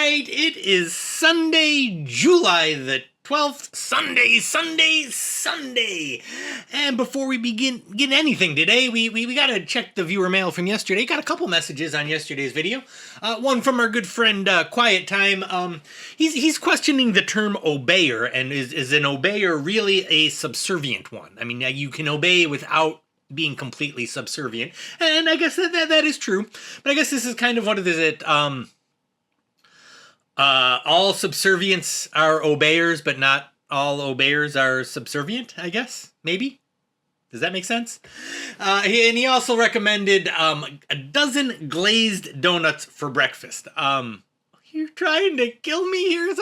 right, it is Sunday, July the 12th. Sunday. And before we begin anything today, we gotta check the viewer mail from yesterday. Got a couple messages on yesterday's video. One from our good friend Quiet Time. He's questioning the term obeyer, and is an obeyer really a subservient one? I mean, you can obey without being completely subservient, and I guess that is true. But I guess this is kind of what is it? All subservients are obeyers, but not all obeyers are subservient, I guess, maybe? Does that make sense? And he also recommended a dozen glazed donuts for breakfast. You're trying to kill me here?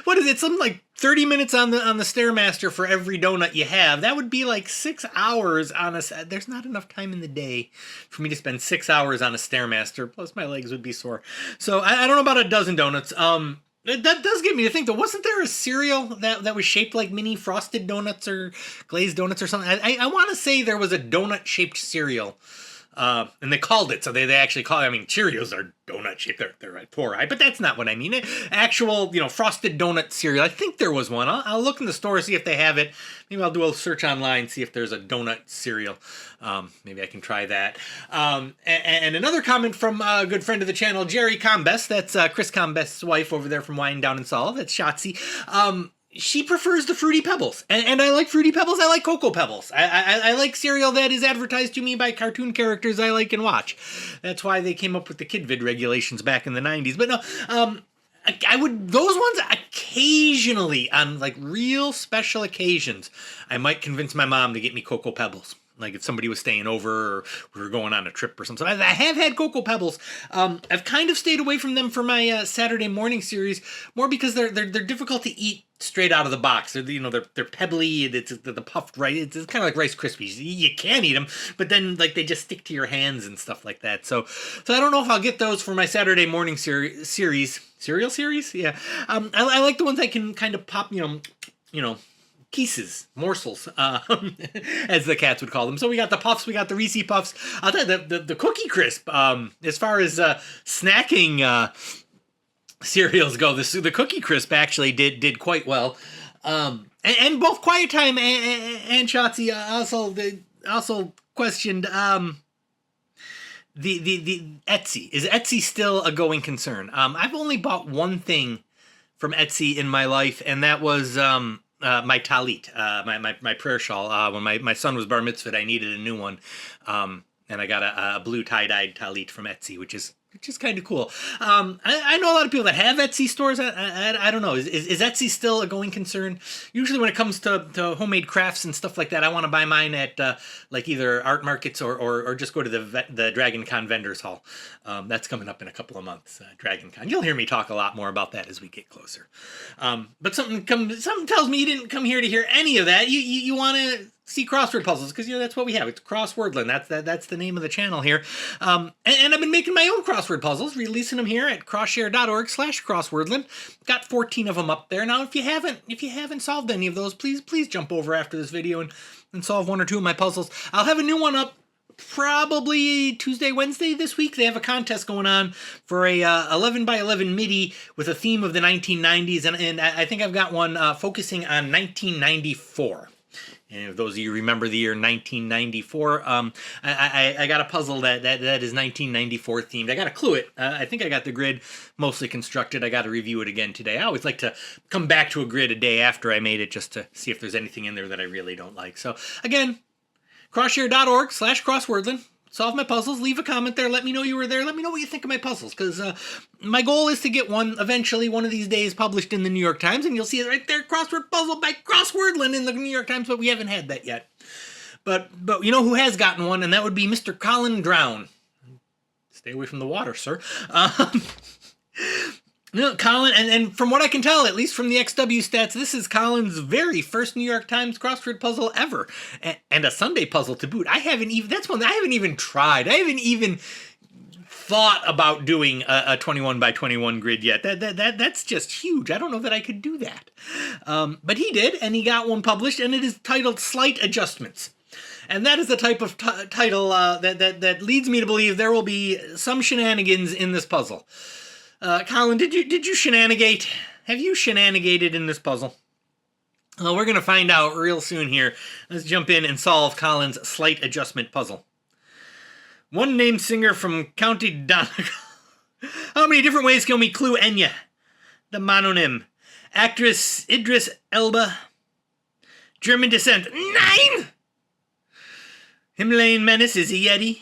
What is it? Something like 30 minutes on the Stairmaster for every donut you have. That would be like 6 hours on a... There's not enough time in the day for me to spend 6 hours on a Stairmaster. Plus my legs would be sore. So I don't know about a dozen donuts. That does get me to think, though. Wasn't there a cereal that was shaped like mini frosted donuts or glazed donuts or something? I want to say there was a donut-shaped cereal. And they called it, so they actually call it, I mean, Cheerios are donut shaped, they're poor, right? But that's not what I mean. Actual, frosted donut cereal. I think there was one. I'll look in the store, see if they have it. Maybe I'll do a search online, see if there's a donut cereal. Maybe I can try that. And another comment from a good friend of the channel, Jerry Combest. That's Chris Combest's wife over there from Wine Down in Saul. That's Shotzi. She prefers the Fruity Pebbles, and I like Fruity Pebbles. I like Cocoa Pebbles. I like cereal that is advertised to me by cartoon characters I like and watch. That's why they came up with the KidVid regulations back in the 90s. But no, I would, those ones occasionally, on like real special occasions, I might convince my mom to get me Cocoa Pebbles. Like if somebody was staying over or we were going on a trip or something. I have had Cocoa Pebbles. I've kind of stayed away from them for my Saturday morning series, more because they're difficult to eat straight out of the box. They're pebbly. It's the puffed rice. It's kind of like Rice Krispies. You can eat them, but then like they just stick to your hands and stuff like that. So I don't know if I'll get those for my Saturday morning series. Cereal series? Yeah. I like the ones I can kind of pop. Pieces, morsels, as the cats would call them. So we got the Puffs, we got the Reese Puffs. I'll tell you, the Cookie Crisp, as far as snacking cereals go, the Cookie Crisp actually did quite well. And both Quiet Time and Shotzi also questioned the Etsy. Is Etsy still a going concern? I've only bought one thing from Etsy in my life, and that was... my talit, my prayer shawl. When my son was bar mitzvahed, I needed a new one, and I got a blue tie-dyed talit from Etsy, which is kind of cool. I know a lot of people that have Etsy stores. I don't know. Is Etsy still a going concern? Usually when it comes to homemade crafts and stuff like that, I want to buy mine at like either art markets or just go to the Dragon Con Vendors Hall. That's coming up in a couple of months, Dragon Con. You'll hear me talk a lot more about that as we get closer. But something tells me you didn't come here to hear any of that. You want to see crossword puzzles, because that's what we have. It's Crosswordland. That's the name of the channel here. And I've been making my own crossword puzzles, releasing them here at crosshare.org/crosswordland. Got 14 of them up there. Now, if you haven't solved any of those, please jump over after this video and solve one or two of my puzzles. I'll have a new one up probably Tuesday, Wednesday this week. They have a contest going on for a 11 by 11 MIDI with a theme of the 1990s, and I think I've got one focusing on 1994. And if those of you remember the year 1994, I got a puzzle that is 1994 themed. I got to clue it. I think I got the grid mostly constructed. I got to review it again today. I always like to come back to a grid a day after I made it just to see if there's anything in there that I really don't like. So again, crosshare.org/crosswordland. Solve my puzzles. Leave a comment there. Let me know you were there. Let me know what you think of my puzzles, because my goal is to get one eventually one of these days published in the New York Times, and you'll see it right there, Crossword Puzzle by Crosswordland in the New York Times, but we haven't had that yet. But you know who has gotten one, and that would be Mr. Collin Drown. Stay away from the water, sir. Collin, and from what I can tell, at least from the XW stats, this is Collin's very first New York Times crossword puzzle ever, and a Sunday puzzle to boot. That's one that I haven't even tried. I haven't even thought about doing a 21 by 21 grid yet. That's just huge. I don't know that I could do that. But he did, and he got one published, and it is titled Slight Adjustments. And that is the type of title that leads me to believe there will be some shenanigans in this puzzle. Collin, did you shenanigate? Have you shenanigated in this puzzle? Well, we're going to find out real soon here. Let's jump in and solve Collin's slight adjustment puzzle. One named singer from County Donegal. How many different ways can we clue Enya? The mononym. Actress Idris Elba. German descent. 9! Himalayan menace is a Yeti.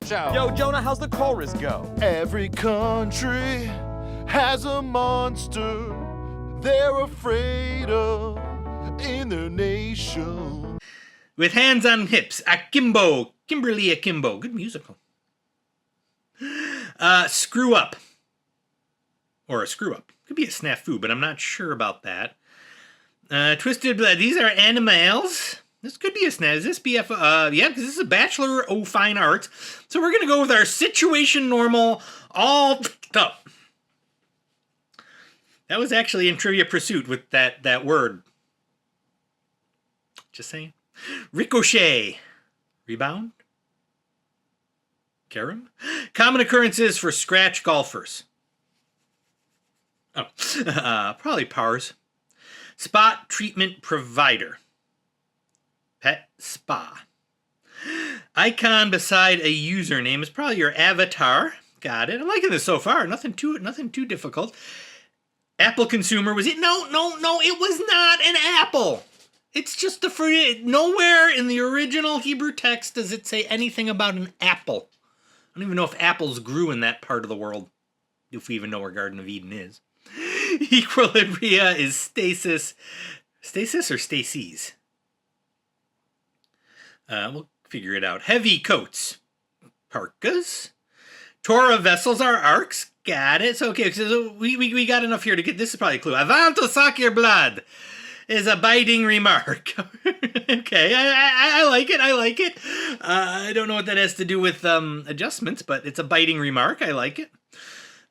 Yo, Jonah, how's the chorus go? Every country has a monster they're afraid of in their nation. With hands on hips, Akimbo. Kimberly Akimbo. Good musical. Screw up. Or a screw up. Could be a snafu, but I'm not sure about that. Twisted blood. These are animals. This could be a snaz. This BF, yeah, because this is a Bachelor of Fine Arts. So we're going to go with our situation normal, all up. That was actually in Trivia Pursuit with that word. Just saying. Ricochet. Rebound. Carom. Common occurrences for scratch golfers. Oh, probably PARS. Spot treatment provider. Pet spa. Icon beside a username is probably your avatar. Got it. I'm liking this so far. Nothing too difficult. Apple consumer was it? No. It was not an apple. It's just nowhere in the original Hebrew text does it say anything about an apple. I don't even know if apples grew in that part of the world. If we even know where Garden of Eden is. Equilibria is stasis. Stasis or stasis? We'll figure it out. Heavy coats. Parkas. Torah vessels are arcs. Got it. So, okay, so we got enough here to get... This is probably a clue. Avanto suck your blood is a biting remark. Okay, I like it. I don't know what that has to do with adjustments, but it's a biting remark. I like it.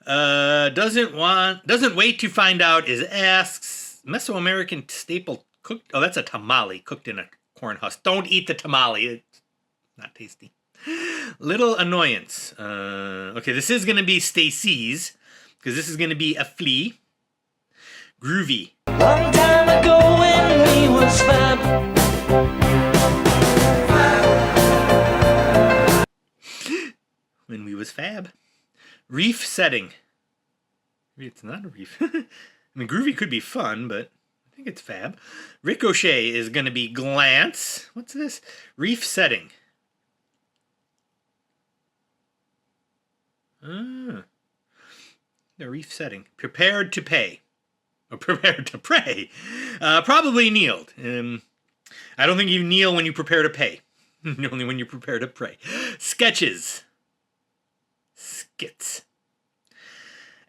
Doesn't wait to find out is asks. Mesoamerican staple cooked... Oh, that's a tamale cooked in a corn husk. Don't eat the tamale. It's not tasty. Little annoyance. Okay, this is going to be Stacy's, because this is going to be a flea. Groovy. Long time ago when we was fab. When we was fab. Reef setting. Maybe it's not a reef. I mean, groovy could be fun, but I think it's fab. Ricochet is going to be glance. What's this? Reef setting. The reef setting. Prepared to pay. Or prepared to pray. Probably kneeled. I don't think you kneel when you prepare to pay. Only when you prepare to pray. Sketches. Skits.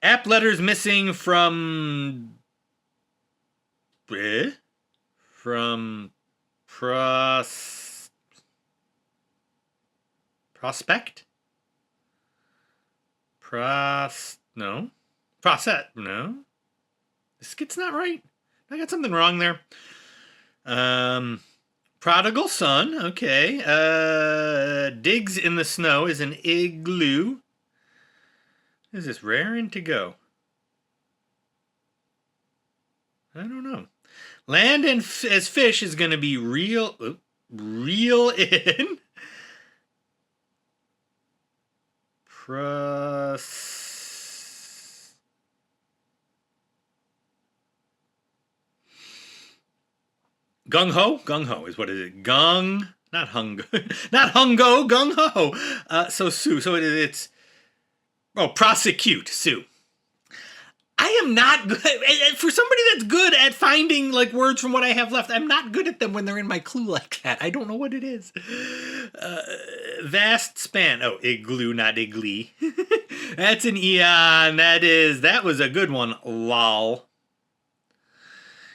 App letters missing from... Prospect? No. Process. No. The skit's not right. I got something wrong there. Prodigal son. Okay. Digs in the snow is an igloo. Is this raring to go? I don't know. Land and as fish is going to be reel in. Gung ho? Gung ho is what is it? Gung, not hung, not hungo, gung ho. So sue. So it's prosecute, sue. I am not good for somebody that's good at finding like words from what I have left. I'm not good at them when they're in my clue like that. I don't know what it is. Vast span. Oh, igloo, not iggly. That's an eon. That was a good one. Lol.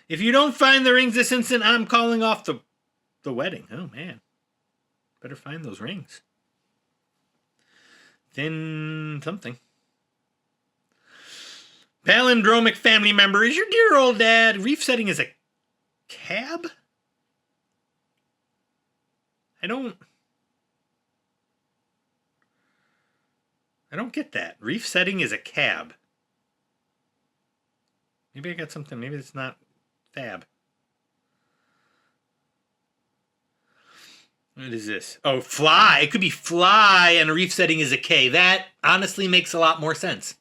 If you don't find the rings this instant, I'm calling off the wedding. Oh man, better find those rings. Thin something. Palindromic family member is your dear old dad. Reef setting is a cab? I don't get that. Reef setting is a cab. Maybe I got something. Maybe it's not fab. What is this? Oh, fly. It could be fly and a reef setting is a K. That honestly makes a lot more sense.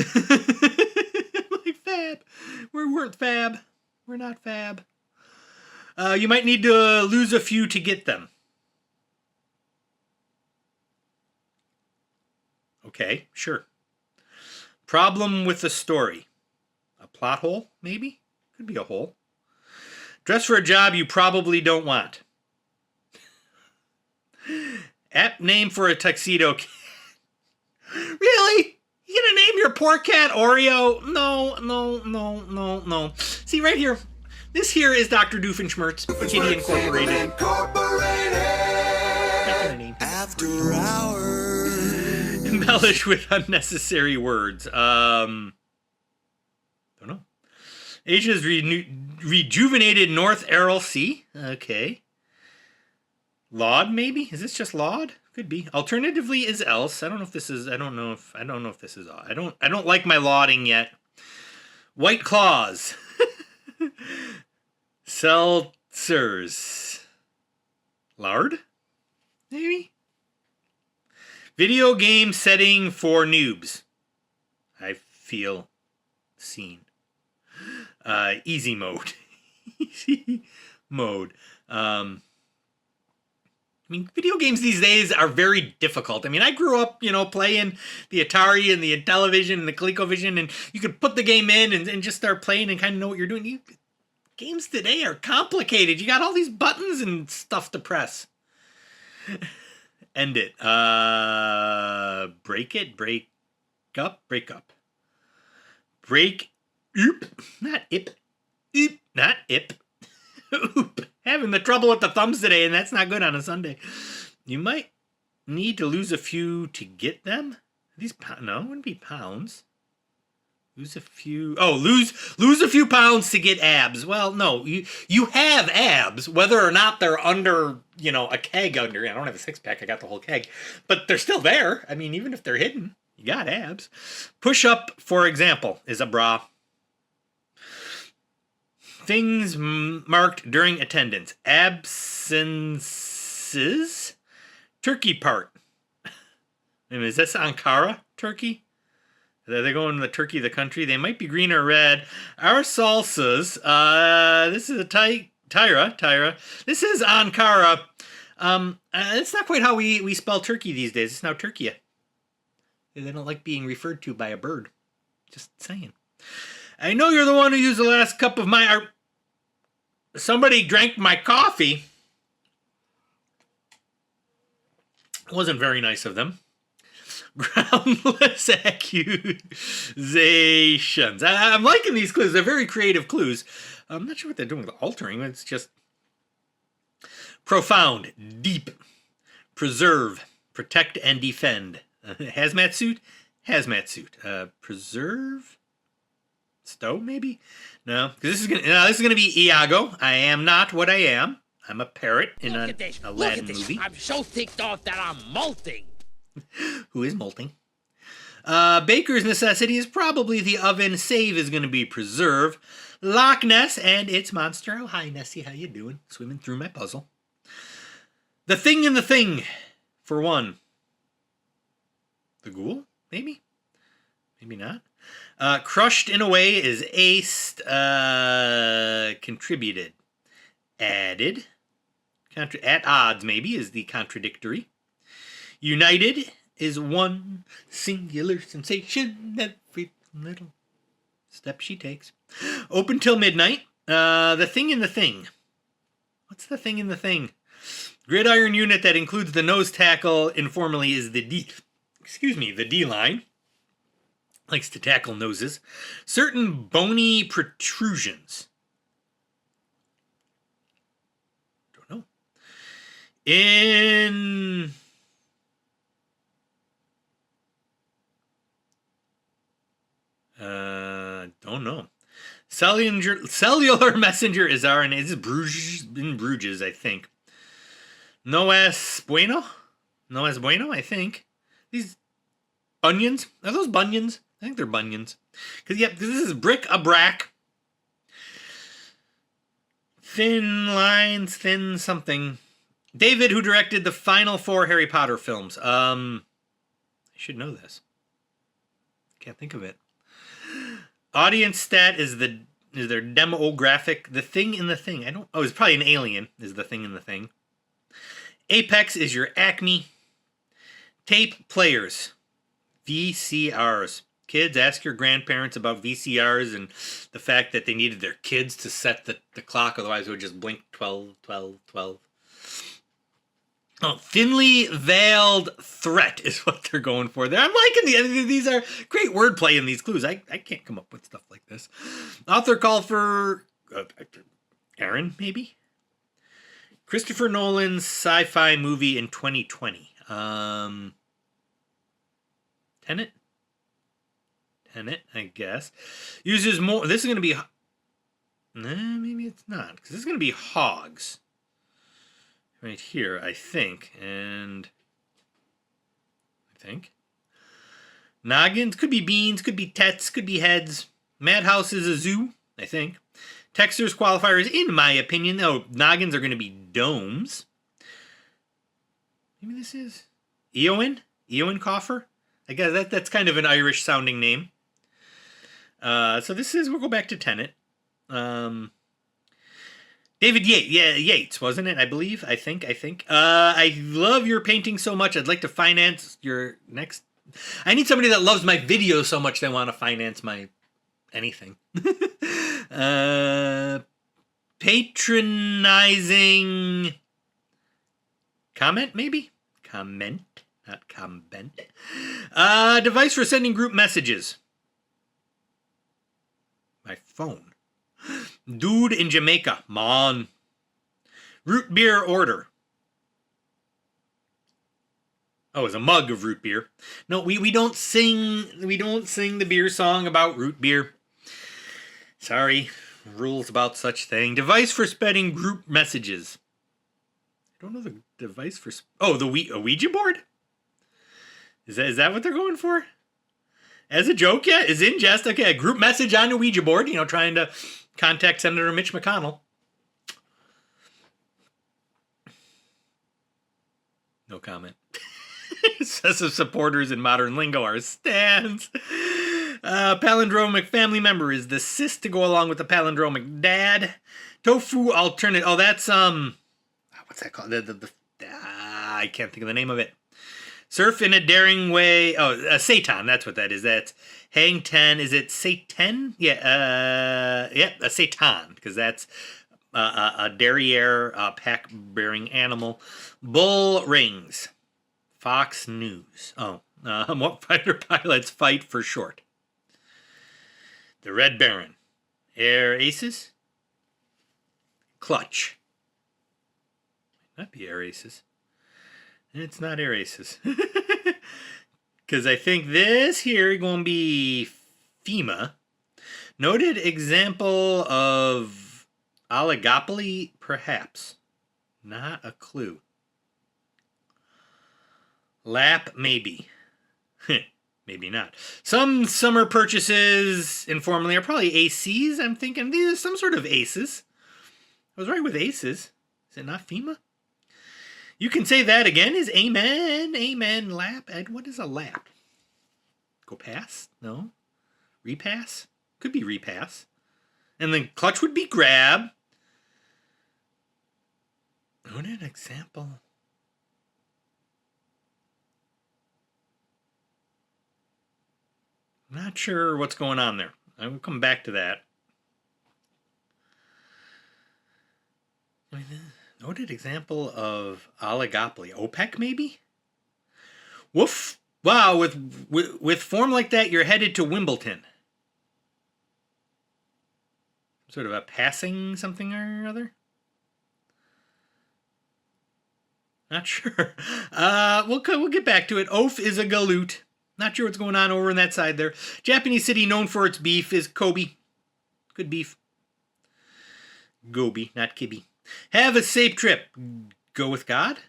Like fab. We weren't fab. We're not fab. You might need to lose a few to get them. Okay, sure. Problem with the story. A plot hole, maybe? Could be a hole. Dress for a job you probably don't want. Apt name for a tuxedo cat. Really? You gonna name your poor cat Oreo? No. See, right here. This here is Dr. Doofenshmirtz, Kitty Incorporated. After hours. Embellished with unnecessary words. Don't know. Asia's rejuvenated North Aral Sea. Okay. Laud, maybe? Is this just laud? Could be. Alternatively is else. I don't know if this is. I don't know if this is. I don't like my lauding yet. White claws. Seltzers. Lard? Maybe? Video game setting for noobs. I feel seen. Easy mode. Easy mode. I mean, video games these days are very difficult. I mean, I grew up, playing the Atari and the Intellivision and the ColecoVision, and you could put the game in and just start playing and kind of know what you're doing. Games today are complicated. You got all these buttons and stuff to press. End it. Break it, break up. Break, oop, not ip. Oop, not ip. Oop. Having the trouble with the thumbs today, and that's not good on a Sunday. You might need to lose a few to get them. These no, it wouldn't be pounds. Lose a few. Oh, lose a few pounds to get abs. Well, no, you have abs, whether or not they're under, a keg under. I don't have a six pack. I got the whole keg, but they're still there. I mean, even if they're hidden, you got abs. Push up, for example, is a bra. Things marked during attendance. Absences. Turkey part. Is this Ankara, Turkey? Are they going to the Turkey, the country? They might be green or red. Our salsas. This is a Tyra. This is Ankara. It's not quite how we spell Turkey these days. It's now Turkey. They don't like being referred to by a bird. Just saying. I know you're the one who used the last cup of my... Somebody drank my coffee. It wasn't very nice of them. Groundless accusations. I'm liking these clues. They're very creative clues. I'm not sure what they're doing with altering. It's just profound, deep, preserve, protect, and defend. Hazmat suit. Preserve. Stow, maybe? No, because this is gonna be Iago. I am not what I am. I'm a parrot in a Aladdin movie. I'm so ticked off that I'm molting. Who is molting? Baker's necessity is probably the oven. Save is going to be preserve. Loch Ness and its monster. Oh, hi, Nessie. How you doing? Swimming through my puzzle. The thing in the thing, for one. The ghoul? Maybe? Maybe not. Crushed in a way is aced. Contributed. Added. At odds, maybe, is the contradictory. United is one singular sensation every little step she takes. Open till midnight. The thing in the thing. What's the thing in the thing? Gridiron unit that includes the nose tackle informally is the D line. Likes to tackle noses. Certain bony protrusions. Don't know. In... don't know. Cellular messenger is RNA. This is Bruges, I think. No es bueno, I think. These bunions, are those bunions? I think they're bunions. Because, yep, this is bric-a-brac. Thin lines, thin something. David, who directed the final 4 Harry Potter films. I should know this. Can't think of it. Audience stat is their demographic. The thing in the thing. it's probably an alien is the thing in the thing. Apex is your Acme. Tape players. VCRs. Kids, ask your grandparents about VCRs and the fact that they needed their kids to set the clock, otherwise it would just blink 12, 12, 12. Oh, thinly veiled threat is what they're going for there. I'm liking these are great wordplay in these clues. I can't come up with stuff like this. Author called for Aaron, maybe? Christopher Nolan's sci-fi movie in 2020. Tenet, I guess. Uses more. This is going to be. Maybe it's not. Because this is going to be hogs. Right here, I think. Noggins. Could be beans. Could be tets. Could be heads. Madhouse is a zoo, I think. Texters qualifiers, in my opinion. Oh, noggins are going to be domes. Maybe this is. Eowyn Coffer? I guess that's kind of an Irish sounding name. So this is, we'll go back to Tenet. David Yates, wasn't it? I think. I love your painting so much. I'd like to finance your next. I need somebody that loves my videos so much they want to finance my anything. Patronizing comment, maybe? Comment, not comment. Device for sending group messages. My phone. Dude in Jamaica. Mon. Root beer order. Oh, it's a mug of root beer. No, we don't sing the beer song about root beer. Sorry. Rules about such thing. Device for spreading group messages. I don't know the device for... a Ouija board? Is that what they're going for? As a joke, yeah, is in jest. Okay, a group message on a Ouija board, trying to contact Senator Mitch McConnell. No comment. Excessive supporters in modern lingo are stands. Palindromic family member is the sis to go along with the palindromic dad. Tofu alternate. Oh, that's what's that called? I can't think of the name of it. Surf in a daring way. Oh, Satan. That's what that is. That's hang 10. Is it Satan? Yeah. A Satan, because that's a derriere pack-bearing animal. Bull rings. Fox News. Oh, what fighter pilots fight for short? The Red Baron. Air Aces. Clutch. Might not be Air Aces. It's not Air Aces. Because I think this here is going to be FEMA. Noted example of oligopoly, perhaps. Not a clue. Lap, maybe. Maybe not. Some summer purchases informally are probably ACs. I'm thinking these are some sort of aces. I was right with aces. Is it not FEMA? You can say that again. Is amen. Amen. Lap. Ed, what is a lap? Go pass? No. Repass? Could be repass. And then clutch would be grab. What an example. I'm not sure what's going on there. I will come back to that. Noted example of oligopoly. OPEC, maybe? Woof. Wow, with form like that, you're headed to Wimbledon. Sort of a passing something or other? Not sure. We'll get back to it. Oaf is a galoot. Not sure what's going on over on that side there. Japanese city known for its beef is Kobe. Good beef. Gobi, not kibby. Have a safe trip. Go with God?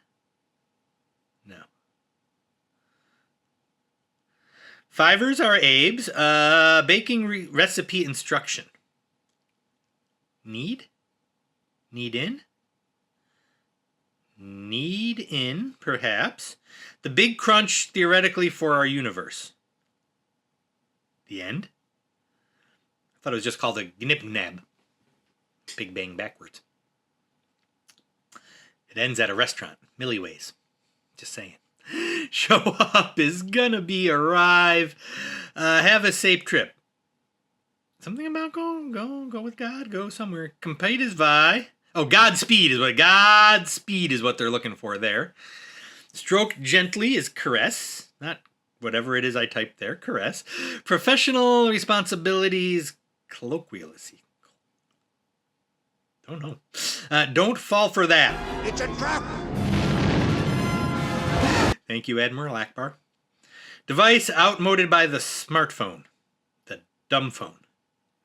No. Fivers are Abe's. Baking recipe instruction. Need? Need in? Need in, perhaps. The big crunch, theoretically, for our universe. The end? I thought it was just called a gnib-nab. Big bang backwards. It ends at a restaurant. Millie Ways. Just saying. Show up is gonna be arrive. Have a safe trip. Something about go with God. Go somewhere. Compete is vi. Oh, Godspeed is what they're looking for there. Stroke gently is caress. Not whatever it is I typed there. Caress. Professional responsibilities. Colloquialism. Don't know. Don't fall for that. It's a trap. Thank you, Admiral Akbar. Device outmoded by the smartphone, the dumb phone,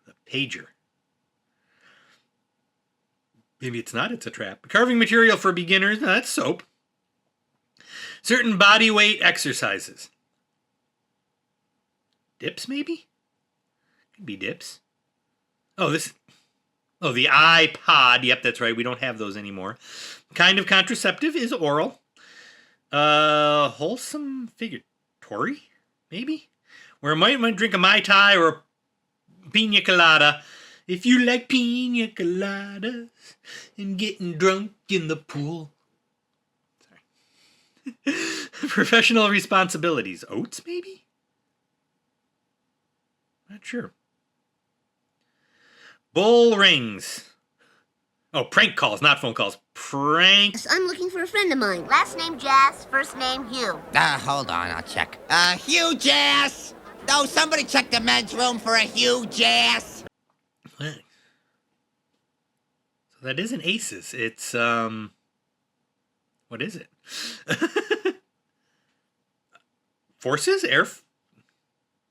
the pager. Maybe it's not, it's a trap. Carving material for beginners, no, that's soap. Certain body weight exercises. Dips, maybe? Could be dips. Oh, the iPod. Yep, that's right. We don't have those anymore. Kind of contraceptive is oral. Wholesome figure. Tory? Maybe? Where I might drink a Mai Tai or a pina colada. If you like pina coladas and getting drunk in the pool. Sorry. Professional responsibilities. Oats, maybe? Not sure. Bull rings. Oh, prank calls, not phone calls. Prank. Yes, I'm looking for a friend of mine. Last name Jazz, first name Hugh. Hold on, I'll check. Hugh Jazz! No, somebody check the men's room for a Hugh Jazz! So that isn't aces. It's, what is it? Forces?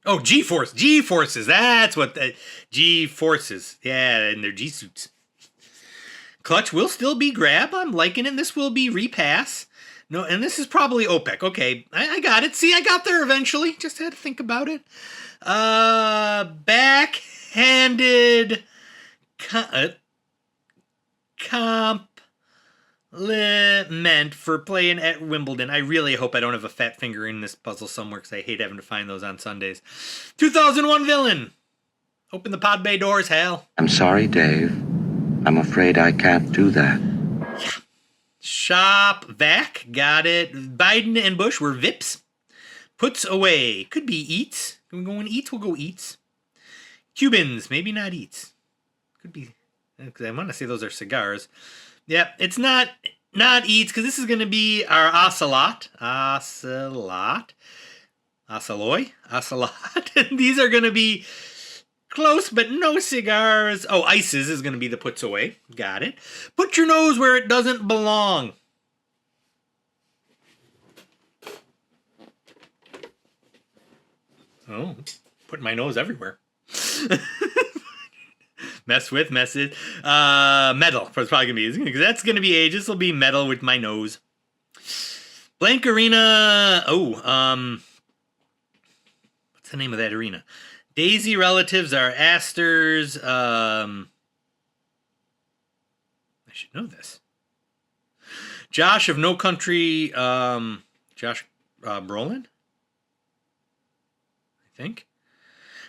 Oh, G-Force. G-Forces. That's what the G-Forces. Yeah, and their G-suits. Clutch will still be grab. I'm liking it. This will be repass. No, and this is probably OPEC. Okay, I got it. See, I got there eventually. Just had to think about it. Backhanded compliment for playing at Wimbledon. I really hope I don't have a fat finger in this puzzle somewhere because I hate having to find those on Sundays. 2001 villain. Open the pod bay doors, Hal. I'm sorry, Dave. I'm afraid I can't do that. Yeah. Shop vac. Got it. Biden and Bush were Vips. Puts away. Could be eats. Can we go in eats? We'll go eats. Cubans. Maybe not eats. Could be. Because I want to say those are cigars. Yep, it's not eats, because this is going to be our ocelot. Ocelot. And these are going to be close, but no cigars. Oh, ices is going to be the puts away. Got it. Put your nose where it doesn't belong. Oh, putting my nose everywhere. Message. Metal. It's probably going to be, because that's going to be age. This will be metal with my nose. Blank arena. Oh, what's the name of that arena? Daisy relatives are Asters. I should know this. Josh of No Country. Josh Brolin? I think.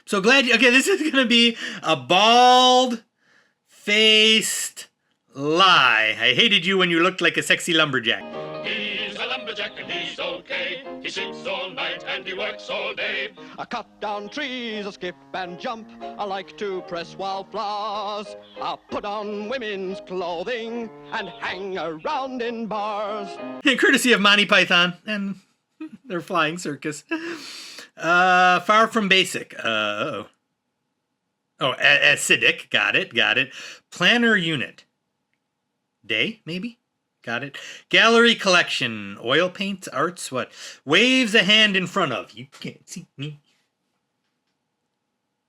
So glad okay, this is going to be a bald-faced lie. I hated you when you looked like a sexy lumberjack. He's a lumberjack and he's okay. He sleeps all night and he works all day. I cut down trees, I skip and jump. I like to press wildflowers. I put on women's clothing and hang around in bars. Courtesy of Monty Python and their flying circus. Far from basic. Oh, acidic. Got it. Planner unit. Day, maybe? Got it. Gallery collection. Oil paints, arts, what? Waves a hand in front of. You can't see me.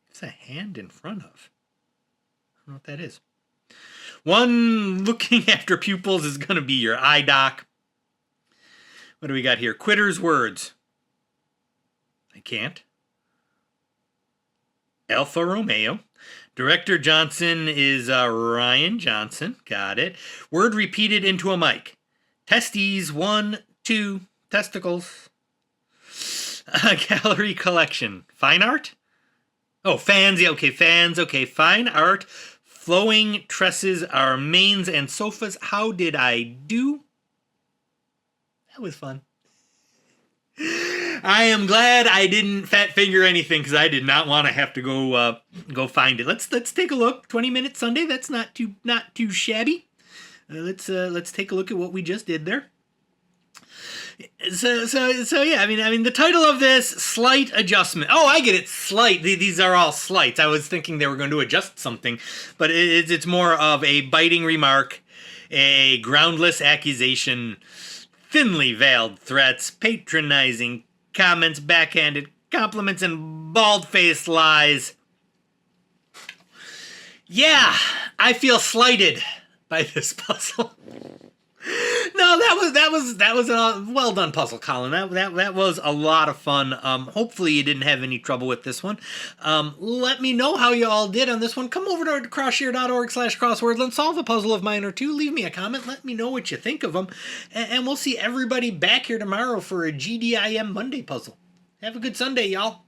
What's a hand in front of? I don't know what that is. One looking after pupils is going to be your eye doc. What do we got here? Quitter's words. I can't. Alfa Romeo. Director Johnson is Ryan Johnson. Got it. Word repeated into a mic. Testes, 1, 2, testicles. Gallery collection. Fine art? Oh, fans. Yeah, okay, fans. Okay, fine art. Flowing tresses are mains and sofas. How did I do? That was fun. I am glad I didn't fat finger anything because I did not want to have to go find it. Let's take a look. 20-minute Sunday. That's not too shabby. Let's take a look at what we just did there. So yeah. I mean the title of this, slight adjustment. Oh, I get it. Slight. These are all slights. I was thinking they were going to adjust something, but it's more of a biting remark, a groundless accusation, thinly veiled threats, patronizing comments, backhanded compliments, and bald-faced lies. Yeah, I feel slighted by this puzzle. No, that was a well done puzzle, Collin. That was a lot of fun. Hopefully you didn't have any trouble with this one. Let me know how you all did on this one. Come over to crossshare.org/crosswords and solve a puzzle of mine or two. Leave me a comment. Let me know what you think of them. And we'll see everybody back here tomorrow for a GDIM Monday puzzle. Have a good Sunday, y'all.